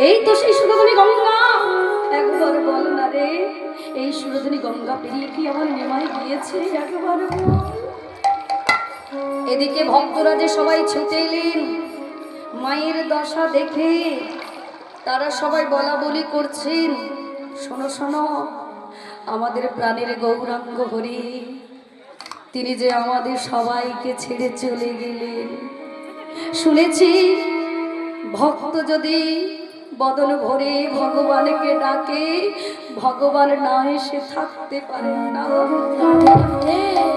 এই তো সেই সুরধনী গঙ্গা, একবার বল না রে, এই সুরধনী গঙ্গা পেরিয়ে কি আমার নিমাই গিয়েছে? একবার বল। এদিকে ভক্তরা যে সবাই ছুটে এলেন মায়ের দশা দেখে, তারা সবাই বলা বলি করছেন, শোনো শোনো, আমাদের প্রাণের গৌরাঙ্গ হরি তিনি যে আমাদের সবাইকে ছেড়ে চলে গেলেন। শুনেছি ভক্ত যদি বদন ভরে ভগবানকে ডাকে, ভগবান না এসে থাকতে পারেন না।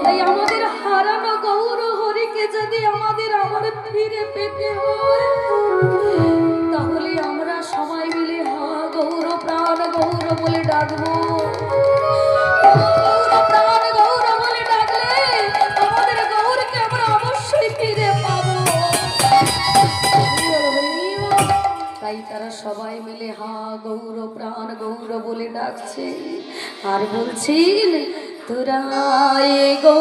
তাই আমাদের হারানো গৌর হরিকে যদি আমাদের আবার ফিরে পেতে হয়, তাহলে আমরা সবাই মিলে হা গৌর প্রাণ গৌর বলে ডাকবো। গৌর প্রাণ গৌর বলে ডাকলে আমাদের গৌরকে আমরা অবশ্যই ফিরে পাবো। তাই তারা সবাই মিলে হা গৌর প্রাণ গৌর বলে ডাকছে আর বলছেন, তোরা গো